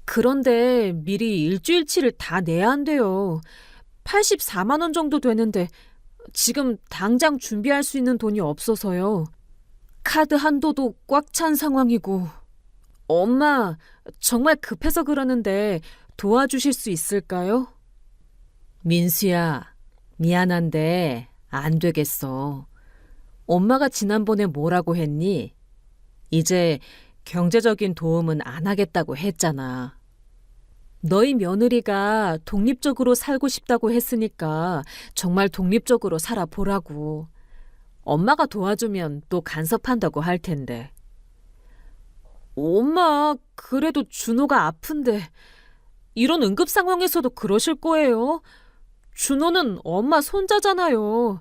그런데 미리 일주일치를 다 내야 한대요. 84만 원 정도 되는데 지금 당장 준비할 수 있는 돈이 없어서요. 카드 한도도 꽉 찬 상황이고. 엄마, 정말 급해서 그러는데 도와주실 수 있을까요? 민수야, 미안한데 안 되겠어. 엄마가 지난번에 뭐라고 했니? 이제 경제적인 도움은 안 하겠다고 했잖아. 너희 며느리가 독립적으로 살고 싶다고 했으니까 정말 독립적으로 살아보라고. 엄마가 도와주면 또 간섭한다고 할 텐데. 엄마, 그래도 준호가 아픈데 이런 응급 상황에서도 그러실 거예요? 준호는 엄마 손자잖아요.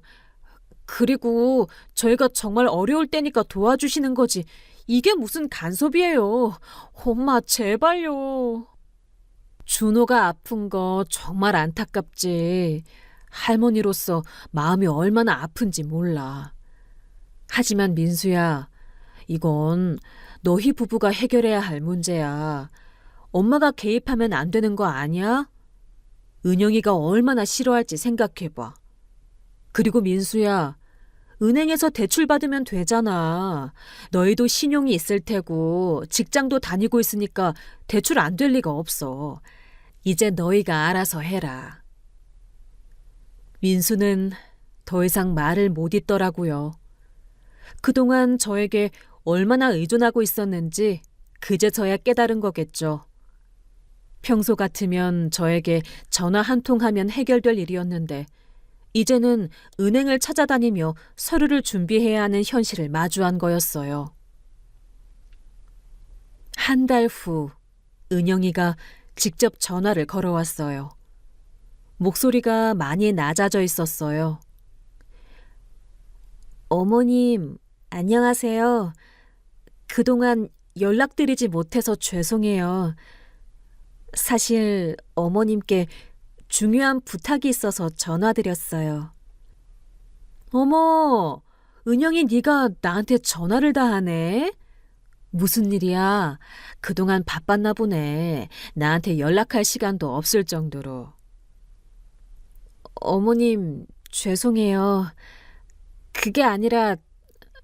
그리고 저희가 정말 어려울 때니까 도와주시는 거지. 이게 무슨 간섭이에요. 엄마, 제발요. 준호가 아픈 거 정말 안타깝지. 할머니로서 마음이 얼마나 아픈지 몰라. 하지만 민수야, 이건 너희 부부가 해결해야 할 문제야. 엄마가 개입하면 안 되는 거 아니야? 은영이가 얼마나 싫어할지 생각해봐. 그리고 민수야, 은행에서 대출 받으면 되잖아. 너희도 신용이 있을 테고 직장도 다니고 있으니까 대출 안 될 리가 없어. 이제 너희가 알아서 해라. 민수는 더 이상 말을 못 잇더라고요. 그동안 저에게 얼마나 의존하고 있었는지 그제서야 깨달은 거겠죠. 평소 같으면 저에게 전화 한 통 하면 해결될 일이었는데 이제는 은행을 찾아다니며 서류를 준비해야 하는 현실을 마주한 거였어요. 한 달 후 은영이가 직접 전화를 걸어왔어요. 목소리가 많이 낮아져 있었어요. 어머님, 안녕하세요. 그동안 연락드리지 못해서 죄송해요. 사실 어머님께 중요한 부탁이 있어서 전화드렸어요. 어머, 은영이 네가 나한테 전화를 다 하네? 무슨 일이야? 그동안 바빴나 보네. 나한테 연락할 시간도 없을 정도로. 어머님, 죄송해요. 그게 아니라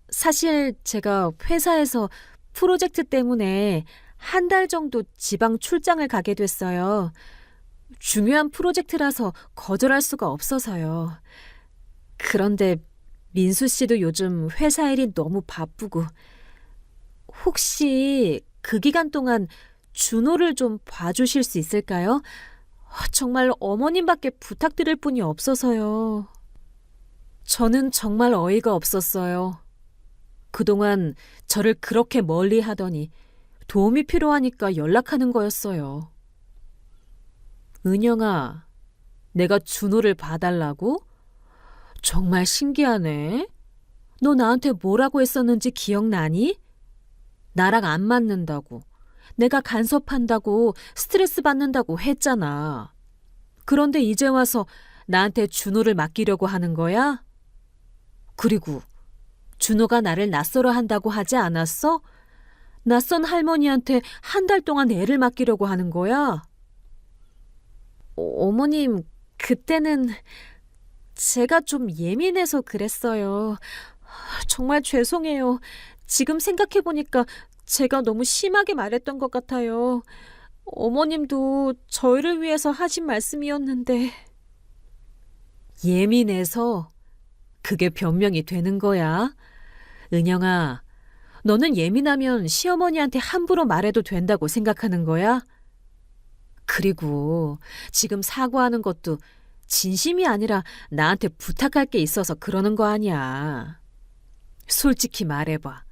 사실 제가 회사에서 프로젝트 때문에 한 달 정도 지방 출장을 가게 됐어요. 중요한 프로젝트라서 거절할 수가 없어서요. 그런데 민수 씨도 요즘 회사 일이 너무 바쁘고 혹시 그 기간 동안 준호를 좀 봐주실 수 있을까요? 정말 어머님밖에 부탁드릴 분이 없어서요. 저는 정말 어이가 없었어요. 그동안 저를 그렇게 멀리 하더니 도움이 필요하니까 연락하는 거였어요. 은영아, 내가 준호를 봐달라고? 정말 신기하네. 너 나한테 뭐라고 했었는지 기억나니? 나랑 안 맞는다고. 내가 간섭한다고 스트레스 받는다고 했잖아. 그런데 이제 와서 나한테 준호를 맡기려고 하는 거야? 그리고 준호가 나를 낯설어 한다고 하지 않았어? 낯선 할머니한테 한 달 동안 애를 맡기려고 하는 거야? 어머님, 그때는 제가 좀 예민해서 그랬어요. 정말 죄송해요. 지금 생각해보니까 제가 너무 심하게 말했던 것 같아요. 어머님도 저희를 위해서 하신 말씀이었는데. 예민해서 그게 변명이 되는 거야? 은영아, 너는 예민하면 시어머니한테 함부로 말해도 된다고 생각하는 거야? 그리고 지금 사과하는 것도 진심이 아니라 나한테 부탁할 게 있어서 그러는 거 아니야. 솔직히 말해봐.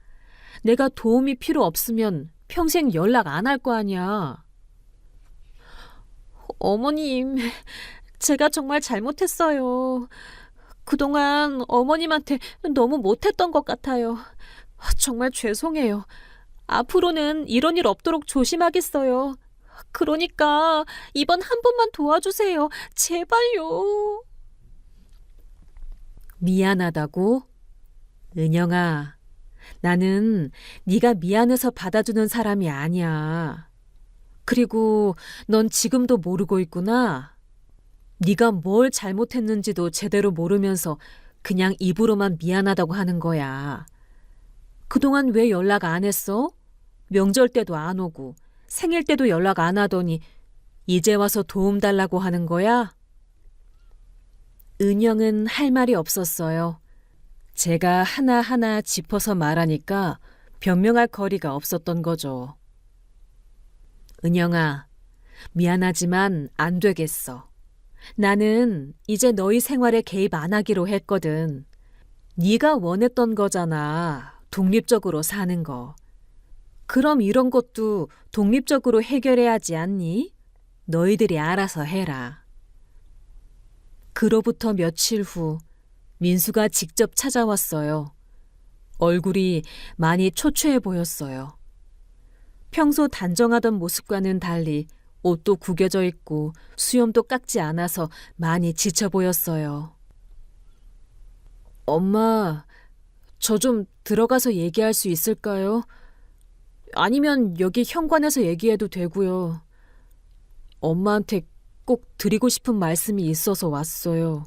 내가 도움이 필요 없으면 평생 연락 안 할 거 아니야. 어머님, 제가 정말 잘못했어요. 그동안 어머님한테 너무 못했던 것 같아요. 정말 죄송해요. 앞으로는 이런 일 없도록 조심하겠어요. 그러니까 이번 한 번만 도와주세요. 제발요. 미안하다고? 은영아, 나는 네가 미안해서 받아주는 사람이 아니야. 그리고 넌 지금도 모르고 있구나. 네가 뭘 잘못했는지도 제대로 모르면서 그냥 입으로만 미안하다고 하는 거야. 그동안 왜 연락 안 했어? 명절 때도 안 오고 생일 때도 연락 안 하더니 이제 와서 도움 달라고 하는 거야? 은영은 할 말이 없었어요. 제가 하나하나 짚어서 말하니까 변명할 거리가 없었던 거죠. 은영아, 미안하지만 안 되겠어. 나는 이제 너희 생활에 개입 안 하기로 했거든. 네가 원했던 거잖아. 독립적으로 사는 거. 그럼 이런 것도 독립적으로 해결해야 하지 않니? 너희들이 알아서 해라. 그로부터 며칠 후 민수가 직접 찾아왔어요. 얼굴이 많이 초췌해 보였어요. 평소 단정하던 모습과는 달리 옷도 구겨져 있고 수염도 깎지 않아서 많이 지쳐 보였어요. 엄마, 저 좀 들어가서 얘기할 수 있을까요? 아니면 여기 현관에서 얘기해도 되고요. 엄마한테 꼭 드리고 싶은 말씀이 있어서 왔어요.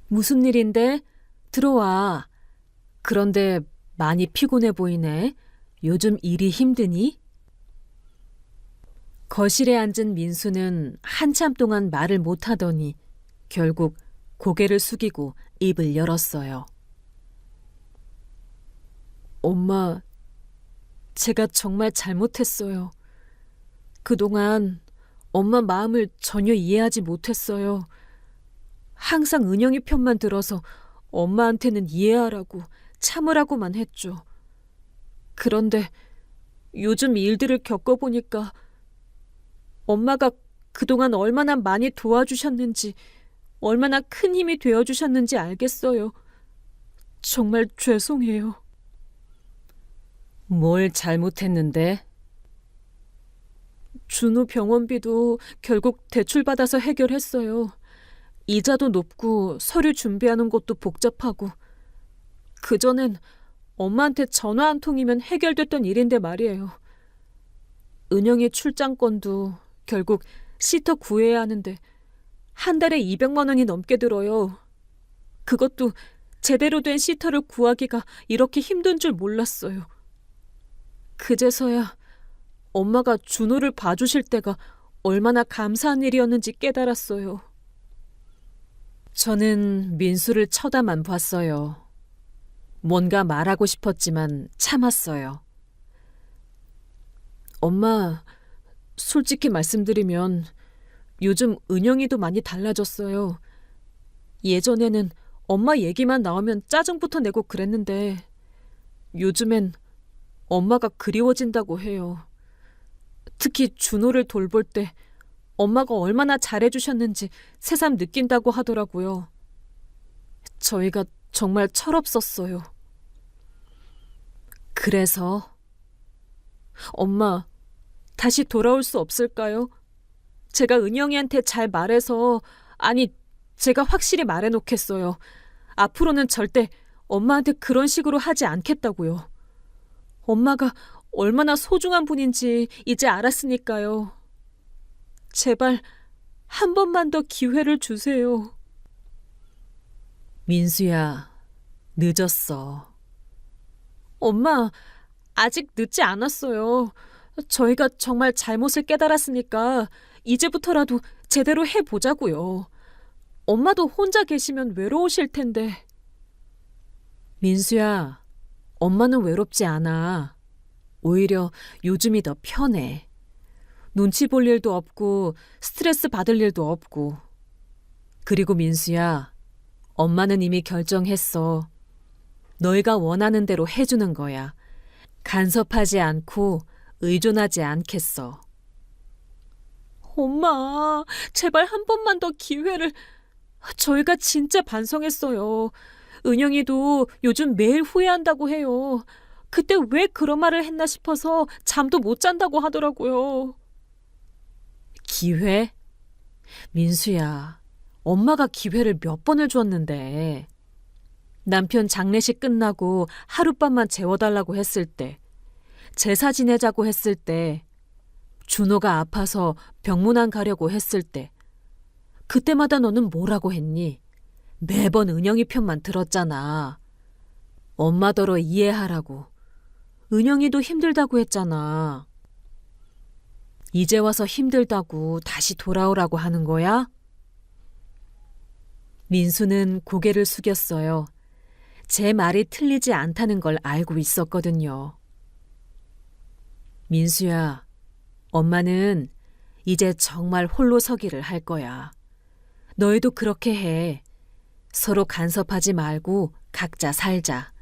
무슨 일인데? 들어와. 그런데 많이 피곤해 보이네. 요즘 일이 힘드니? 거실에 앉은 민수는 한참 동안 말을 못하더니 결국 고개를 숙이고 입을 열었어요. 엄마, 제가 정말 잘못했어요. 그동안 엄마 마음을 전혀 이해하지 못했어요. 항상 은영이 편만 들어서 엄마한테는 이해하라고 참으라고만 했죠. 그런데 요즘 일들을 겪어보니까 엄마가 그동안 얼마나 많이 도와주셨는지, 얼마나 큰 힘이 되어주셨는지 알겠어요. 정말 죄송해요. 뭘 잘못했는데? 준호 병원비도 결국 대출받아서 해결했어요. 이자도 높고 서류 준비하는 것도 복잡하고. 그전엔 엄마한테 전화 한 통이면 해결됐던 일인데 말이에요. 은영이 출장권도 결국 시터 구해야 하는데 한 달에 200만 원이 넘게 들어요. 그것도 제대로 된 시터를 구하기가 이렇게 힘든 줄 몰랐어요. 그제서야 엄마가 준호를 봐주실 때가 얼마나 감사한 일이었는지 깨달았어요. 저는 민수를 쳐다만 봤어요. 뭔가 말하고 싶었지만 참았어요. 엄마, 솔직히 말씀드리면 요즘 은영이도 많이 달라졌어요. 예전에는 엄마 얘기만 나오면 짜증부터 내고 그랬는데 요즘엔 엄마가 그리워진다고 해요. 특히 준호를 돌볼 때 엄마가 얼마나 잘해주셨는지 새삼 느낀다고 하더라고요. 저희가 정말 철없었어요. 그래서 엄마, 다시 돌아올 수 없을까요? 제가 은영이한테 잘 말해서, 아니, 제가 확실히 말해놓겠어요. 앞으로는 절대 엄마한테 그런 식으로 하지 않겠다고요. 엄마가 얼마나 소중한 분인지 이제 알았으니까요. 제발 한 번만 더 기회를 주세요. 민수야, 늦었어. 엄마, 아직 늦지 않았어요. 저희가 정말 잘못을 깨달았으니까 이제부터라도 제대로 해보자고요. 엄마도 혼자 계시면 외로우실 텐데. 민수야, 엄마는 외롭지 않아. 오히려 요즘이 더 편해. 눈치 볼 일도 없고 스트레스 받을 일도 없고. 그리고 민수야, 엄마는 이미 결정했어. 너희가 원하는 대로 해주는 거야. 간섭하지 않고 의존하지 않겠어. 엄마, 제발 한 번만 더 기회를. 저희가 진짜 반성했어요. 은영이도 요즘 매일 후회한다고 해요. 그때 왜 그런 말을 했나 싶어서 잠도 못 잔다고 하더라고요. 기회? 민수야, 엄마가 기회를 몇 번을 줬는데. 남편 장례식 끝나고 하룻밤만 재워달라고 했을 때, 제사 지내자고 했을 때, 준호가 아파서 병문안 가려고 했을 때, 그때마다 너는 뭐라고 했니? 매번 은영이 편만 들었잖아. 엄마더러 이해하라고. 은영이도 힘들다고 했잖아. 이제 와서 힘들다고 다시 돌아오라고 하는 거야? 민수는 고개를 숙였어요. 제 말이 틀리지 않다는 걸 알고 있었거든요. 민수야, 엄마는 이제 정말 홀로 서기를 할 거야. 너희도 그렇게 해. 서로 간섭하지 말고 각자 살자.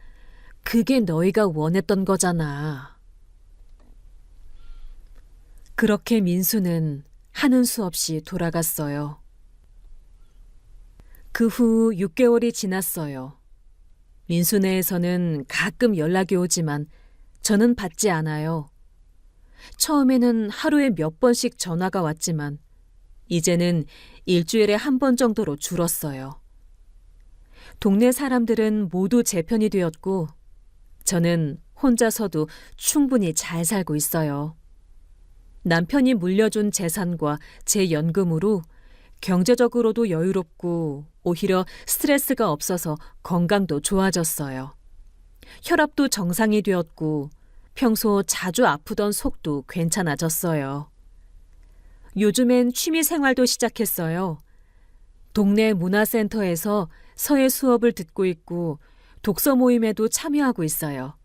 그게 너희가 원했던 거잖아. 그렇게 민수는 하는 수 없이 돌아갔어요. 그 후 6개월이 지났어요. 민수네에서는 가끔 연락이 오지만 저는 받지 않아요. 처음에는 하루에 몇 번씩 전화가 왔지만 이제는 일주일에 한 번 정도로 줄었어요. 동네 사람들은 모두 제 편이 되었고 저는 혼자서도 충분히 잘 살고 있어요. 남편이 물려준 재산과 제 연금으로 경제적으로도 여유롭고 오히려 스트레스가 없어서 건강도 좋아졌어요. 혈압도 정상이 되었고 평소 자주 아프던 속도 괜찮아졌어요. 요즘엔 취미 생활도 시작했어요. 동네 문화센터에서 서예 수업을 듣고 있고 독서 모임에도 참여하고 있어요.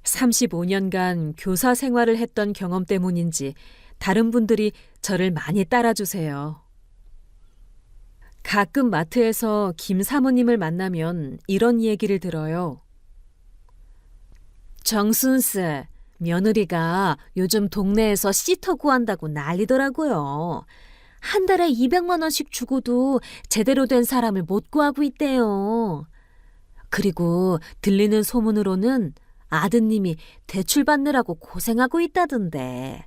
35년간 교사 생활을 했던 경험 때문인지 다른 분들이 저를 많이 따라주세요. 가끔 마트에서 김 사모님을 만나면 이런 얘기를 들어요. 정순씨, 며느리가 요즘 동네에서 시터 구한다고 난리더라고요. 한 달에 200만 원씩 주고도 제대로 된 사람을 못 구하고 있대요. 그리고 들리는 소문으로는 아드님이 대출 받느라고 고생하고 있다던데.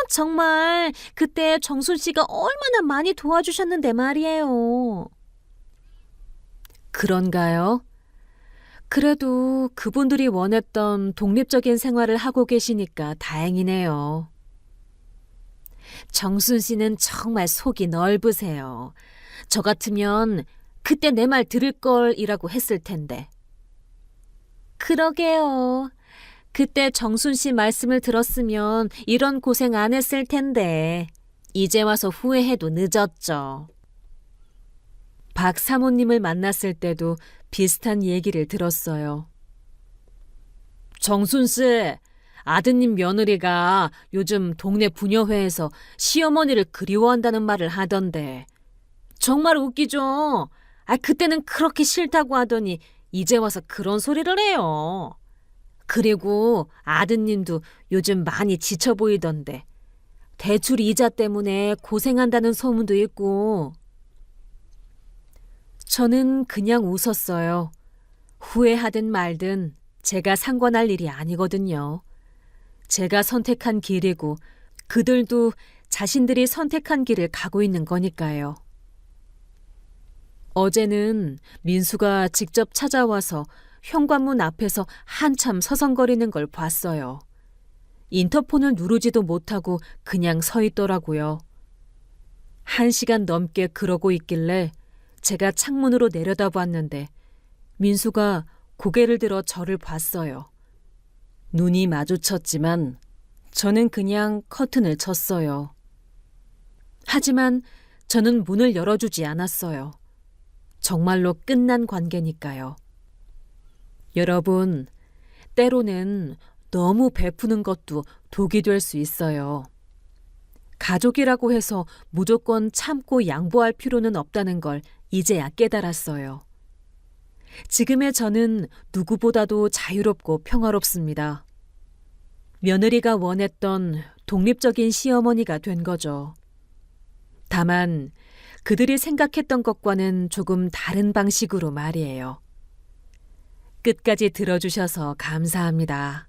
정말 그때 정순 씨가 얼마나 많이 도와주셨는데 말이에요. 그런가요? 그래도 그분들이 원했던 독립적인 생활을 하고 계시니까 다행이네요. 정순 씨는 정말 속이 넓으세요. 저 같으면 그때 내 말 들을 걸이라고 했을 텐데. 그러게요. 그때 정순 씨 말씀을 들었으면 이런 고생 안 했을 텐데 이제 와서 후회해도 늦었죠. 박 사모님을 만났을 때도 비슷한 얘기를 들었어요. 정순 씨, 아드님 며느리가 요즘 동네 부녀회에서 시어머니를 그리워한다는 말을 하던데 정말 웃기죠? 그때는 그렇게 싫다고 하더니 이제 와서 그런 소리를 해요. 그리고 아드님도 요즘 많이 지쳐 보이던데 대출 이자 때문에 고생한다는 소문도 있고. 저는 그냥 웃었어요. 후회하든 말든 제가 상관할 일이 아니거든요. 제가 선택한 길이고 그들도 자신들이 선택한 길을 가고 있는 거니까요. 어제는 민수가 직접 찾아와서 현관문 앞에서 한참 서성거리는 걸 봤어요. 인터폰을 누르지도 못하고 그냥 서 있더라고요. 1시간 넘게 그러고 있길래 제가 창문으로 내려다봤는데 민수가 고개를 들어 저를 봤어요. 눈이 마주쳤지만 저는 그냥 커튼을 쳤어요. 하지만 저는 문을 열어주지 않았어요. 정말로 끝난 관계니까요. 여러분, 때로는 너무 베푸는 것도 독이 될 수 있어요. 가족이라고 해서 무조건 참고 양보할 필요는 없다는 걸 이제야 깨달았어요. 지금의 저는 누구보다도 자유롭고 평화롭습니다. 며느리가 원했던 독립적인 시어머니가 된 거죠. 다만 그들이 생각했던 것과는 조금 다른 방식으로 말이에요. 끝까지 들어주셔서 감사합니다.